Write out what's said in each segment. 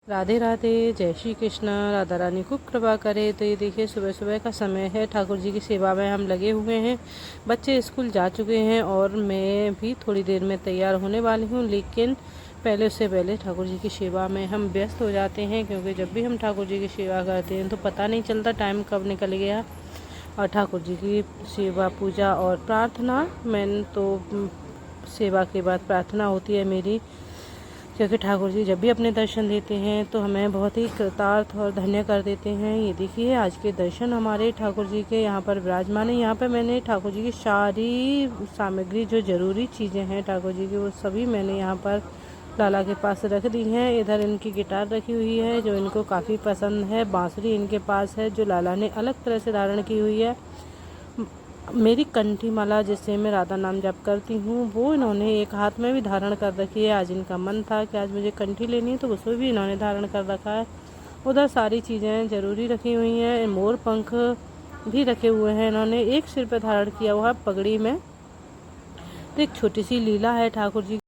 राधे राधे, जय श्री कृष्ण। राधा रानी खूब कृपा करे। तो ये देखिए सुबह सुबह का समय है, ठाकुर जी की सेवा में हम लगे हुए हैं। बच्चे स्कूल जा चुके हैं और मैं भी थोड़ी देर में तैयार होने वाली हूँ, लेकिन पहले उससे पहले ठाकुर जी की सेवा में हम व्यस्त हो जाते हैं, क्योंकि जब भी हम ठाकुर जी की सेवा करते हैं तो पता नहीं चलता टाइम कब निकल गया। और ठाकुर जी की सेवा, पूजा और प्रार्थना, मैंने तो सेवा के बाद प्रार्थना होती है मेरी, क्योंकि ठाकुर जी जब भी अपने दर्शन देते हैं तो हमें बहुत ही कृतार्थ और धन्य कर देते हैं। ये देखिए आज के दर्शन हमारे ठाकुर जी के यहाँ पर विराजमान है। यहाँ पर मैंने ठाकुर जी की सारी सामग्री, जो ज़रूरी चीज़ें हैं ठाकुर जी की, वो सभी मैंने यहाँ पर लाला के पास रख दी हैं। इधर इनकी गिटार रखी हुई है जो इनको काफ़ी पसंद है। बांसुरी इनके पास है जो लाला ने अलग तरह से धारण की हुई है। मेरी कंठी माला, जिससे मैं राधा नाम जप करती हूँ, वो इन्होंने एक हाथ में भी धारण कर रखी है। आज इनका मन था कि आज मुझे कंठी लेनी है, तो उसमें भी इन्होंने धारण कर रखा है। उधर सारी चीज़ें ज़रूरी रखी हुई हैं। मोर पंख भी रखे हुए हैं इन्होंने। एक सिर पर धारण किया हुआ है पगड़ी में। तो एक छोटी सी लीला है ठाकुर जी,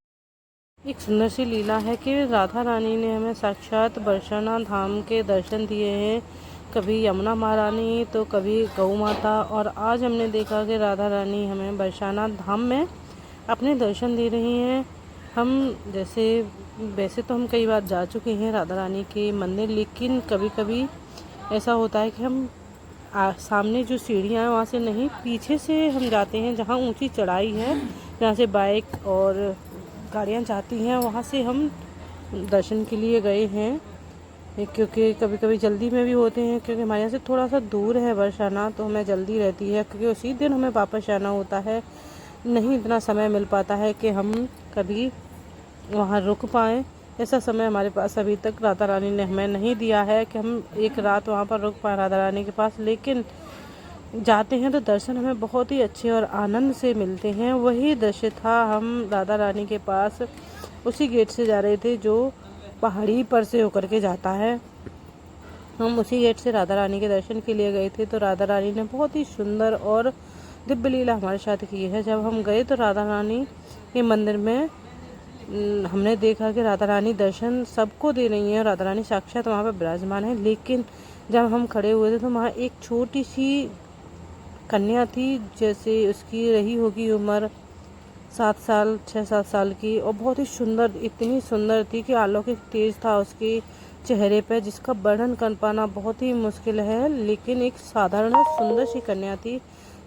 एक सुंदर सी लीला है कि राधा रानी ने हमें साक्षात बरसाना धाम के दर्शन दिए हैं। कभी यमुना महारानी तो कभी गौ माता, और आज हमने देखा कि राधा रानी हमें बरसाना धाम में अपने दर्शन दे रही हैं। हम वैसे तो हम कई बार जा चुके हैं राधा रानी के मंदिर, लेकिन कभी कभी ऐसा होता है कि हम सामने जो सीढ़ियाँ हैं वहाँ से नहीं, पीछे से हम जाते हैं, जहाँ ऊंची चढ़ाई है, जहाँ से बाइक और गाड़ियाँ जाती हैं, वहाँ से हम दर्शन के लिए गए हैं। क्योंकि कभी कभी जल्दी में भी होते हैं, क्योंकि हमारे यहाँ से थोड़ा सा दूर है बरसाना, तो हमें जल्दी रहती है, क्योंकि उसी दिन हमें वापस आना होता है। नहीं इतना समय मिल पाता है कि हम कभी वहाँ रुक पाएँ। ऐसा समय हमारे पास अभी तक राधा रानी ने हमें नहीं दिया है कि हम एक रात वहाँ पर रुक पाएँ राधा रानी के पास। लेकिन जाते हैं तो दर्शन हमें बहुत ही अच्छे और आनंद से मिलते हैं। वही दृश्य था, हम राधा रानी के पास उसी गेट से जा रहे थे जो पहाड़ी पर से होकर के जाता है। हम उसी गेट से राधा रानी के दर्शन के लिए गए थे। तो राधा रानी ने बहुत ही सुंदर और दिव्य लीला हमारे साथ की है। जब हम गए तो राधा रानी के मंदिर में हमने देखा कि राधा रानी दर्शन सबको दे रही हैं, राधा रानी साक्षात वहाँ पर विराजमान है। लेकिन जब हम खड़े हुए थे तो वहाँ एक छोटी सी कन्या थी, जैसे उसकी रही होगी उम्र 7 साल, 6-7 साल की, और बहुत ही सुंदर, इतनी सुंदर थी कि अलौकिक तेज था उसके चेहरे पे, जिसका वर्णन कर पाना बहुत ही मुश्किल है। लेकिन एक साधारण और सुंदर सी कन्या थी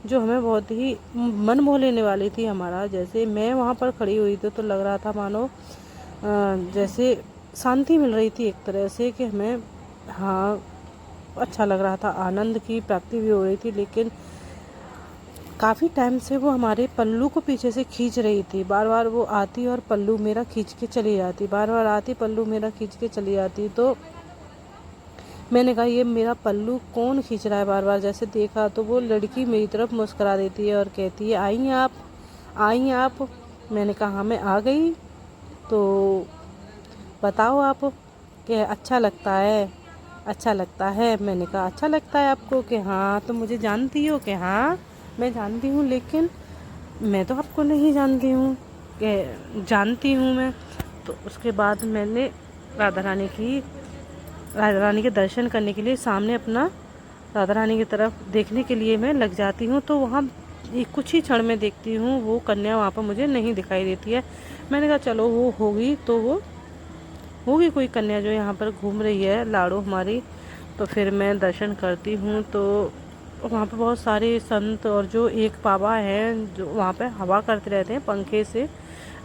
जो हमें बहुत ही मन मोह लेने वाली थी हमारा। जैसे मैं वहाँ पर खड़ी हुई थी तो लग रहा था मानो जैसे शांति मिल रही थी एक तरह से, कि हमें हाँ अच्छा लग रहा था, आनंद की प्राप्ति भी हो रही थी। लेकिन काफ़ी टाइम से वो हमारे पल्लू को पीछे से खींच रही थी। बार बार वो आती और पल्लू मेरा खींच के चली जाती, बार बार आती, पल्लू मेरा खींच के चली जाती। तो मैंने कहा ये मेरा पल्लू कौन खींच रहा है बार बार। जैसे देखा तो वो लड़की मेरी तरफ मुस्कुरा देती है और कहती है आई आप, आई आप। मैंने कहा हाँ मैं आ गई, तो बताओ आप कि अच्छा लगता है, अच्छा लगता है। मैंने कहा अच्छा लगता है आपको, कि हाँ तो मुझे जानती हो, कि हाँ मैं जानती हूँ, लेकिन मैं तो आपको नहीं जानती हूँ, कि जानती हूँ मैं। तो उसके बाद मैंने राधा रानी के दर्शन करने के लिए सामने अपना राधा रानी की तरफ देखने के लिए मैं लग जाती हूँ। तो वहाँ कुछ ही क्षण में देखती हूँ वो कन्या वहाँ पर मुझे नहीं दिखाई देती है। मैंने कहा चलो वो होगी, तो वो होगी कोई कन्या जो यहाँ पर घूम रही है, लाड़ो हमारी। तो फिर मैं दर्शन करती हूँ तो वहाँ पे बहुत सारे संत और जो एक बाबा हैं जो वहाँ पे हवा करते रहते हैं पंखे से,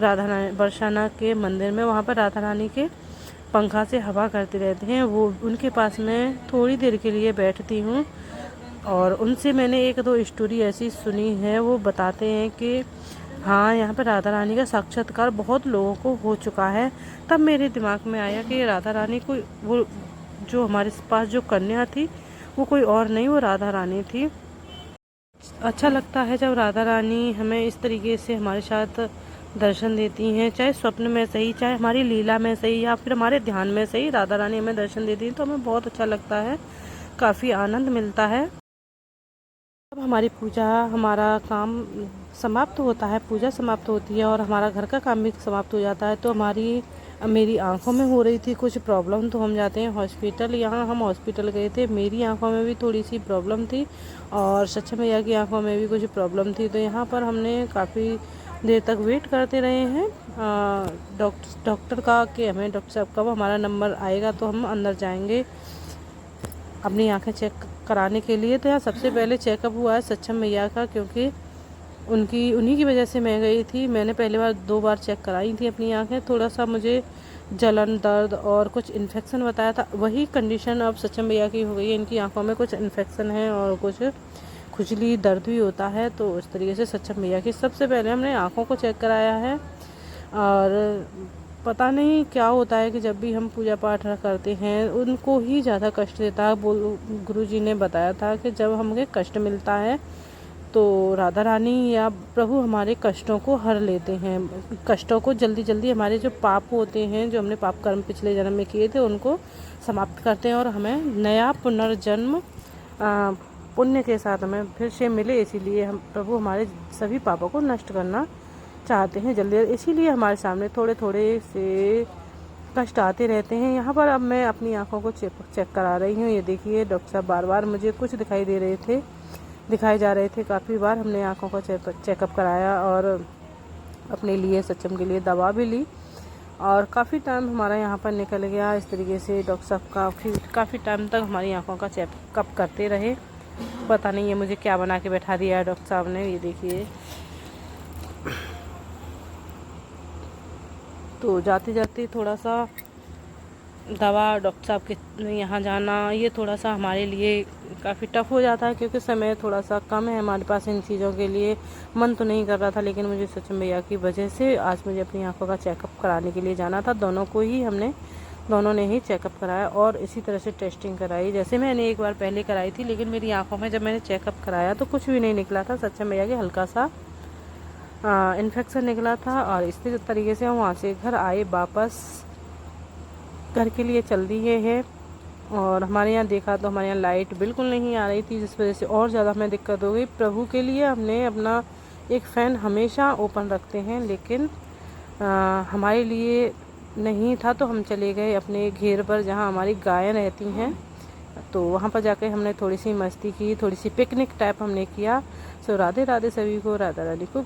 राधा रानी बरसाना के मंदिर में वहाँ पर राधा रानी के पंखा से हवा करते रहते हैं। वो उनके पास मैं थोड़ी देर के लिए बैठती हूँ और उनसे मैंने 1-2 स्टोरी ऐसी सुनी है। वो बताते हैं कि हाँ यहाँ पर राधा रानी का साक्षात्कार बहुत लोगों को हो चुका है। तब मेरे दिमाग में आया कि राधा रानी कोई, वो जो हमारे पास जो कन्या थी वो कोई और नहीं, वो राधा रानी थी। अच्छा लगता है जब राधा रानी हमें इस तरीके से हमारे साथ दर्शन देती हैं, चाहे स्वप्न में सही, चाहे हमारी लीला में सही, या फिर हमारे ध्यान में सही, राधा रानी हमें दर्शन देती हैं तो हमें बहुत अच्छा लगता है, काफ़ी आनंद मिलता है। अब हमारी पूजा, हमारा काम समाप्त होता है, पूजा समाप्त होती है और हमारा घर का काम भी समाप्त हो जाता है। तो हमारी मेरी आंखों में हो रही थी कुछ प्रॉब्लम, तो हम जाते हैं हॉस्पिटल। यहाँ हम हॉस्पिटल गए थे, मेरी आंखों में भी थोड़ी सी प्रॉब्लम थी और सक्षम भैया की आंखों में भी कुछ प्रॉब्लम थी। तो यहाँ पर हमने काफ़ी देर तक वेट करते रहे हैं डॉक्टर का कि हमें डॉक्टर साहब कब हमारा नंबर आएगा तो हम अंदर जाएंगे अपनी आंखें चेक कराने के लिए। तो यहाँ सबसे पहले चेकअप हुआ है सक्षम भैया का, क्योंकि उन्हीं की वजह से मैं गई थी। मैंने पहले बार 2 बार चेक कराई थी अपनी आंखें। थोड़ा सा मुझे जलन, दर्द और कुछ इन्फेक्शन बताया था, वही कंडीशन अब सक्षम भैया की हो गई है। इनकी आंखों में कुछ इन्फेक्शन है और कुछ खुजली, दर्द भी होता है। तो उस तरीके से सक्षम भैया की सबसे पहले हमने आंखों को चेक कराया है। और पता नहीं क्या होता है कि जब भी हम पूजा पाठ करते हैं उनको ही ज़्यादा कष्ट देता है। गुरुजी ने बताया था कि जब हमें कष्ट मिलता है तो राधा रानी या प्रभु हमारे कष्टों को हर लेते हैं, कष्टों को जल्दी जल्दी, हमारे जो पाप होते हैं, जो हमने पाप कर्म पिछले जन्म में किए थे उनको समाप्त करते हैं और हमें नया पुनर्जन्म पुण्य के साथ हमें फिर से मिले। इसीलिए हम प्रभु हमारे सभी पापों को नष्ट करना चाहते हैं जल्दी, इसीलिए हमारे सामने थोड़े थोड़े से कष्ट आते रहते हैं। यहाँ पर अब मैं अपनी आंखों को चेक करा रही हूँ। ये देखिए डॉक्टर साहब बार बार मुझे कुछ दिखाए जा रहे थे। काफ़ी बार हमने आंखों का चेकअप कराया और अपने लिए, सक्षम के लिए दवा भी ली और काफ़ी टाइम हमारा यहाँ पर निकल गया। इस तरीके से डॉक्टर साहब काफ़ी टाइम तक हमारी आंखों का चेकअप करते रहे। पता नहीं है मुझे क्या बना के बैठा दिया है डॉक्टर साहब ने। ये देखिए, तो जाते जाते थोड़ा सा दवा, डॉक्टर साहब के यहाँ जाना, ये थोड़ा सा हमारे लिए काफ़ी टफ़ हो जाता है क्योंकि समय थोड़ा सा कम है हमारे पास इन चीज़ों के लिए। मन तो नहीं कर रहा था, लेकिन मुझे सचिन भैया की वजह से आज मुझे अपनी आंखों का चेकअप कराने के लिए जाना था। दोनों ने ही चेकअप कराया और इसी तरह से टेस्टिंग कराई जैसे मैंने एक बार पहले कराई थी। लेकिन मेरी आंखों में जब मैंने चेकअप कराया तो कुछ भी नहीं निकला था, सचिन भैया के हल्का सा इन्फेक्शन निकला था। और इस तरीके से हम वहाँ से घर आए, वापस घर के लिए चल दिए हैं। और हमारे यहाँ देखा तो हमारे यहाँ लाइट बिल्कुल नहीं आ रही थी, जिस वजह से और ज़्यादा हमें दिक्कत हो गई। प्रभु के लिए हमने अपना एक फ़ैन हमेशा ओपन रखते हैं, लेकिन हमारे लिए नहीं था तो हम चले गए अपने घेर पर जहाँ हमारी गायें रहती हैं। तो वहाँ पर जाकर हमने थोड़ी सी मस्ती की, थोड़ी सी पिकनिक टाइप हमने किया। सो राधे राधे सभी को, राधा रानी खूब।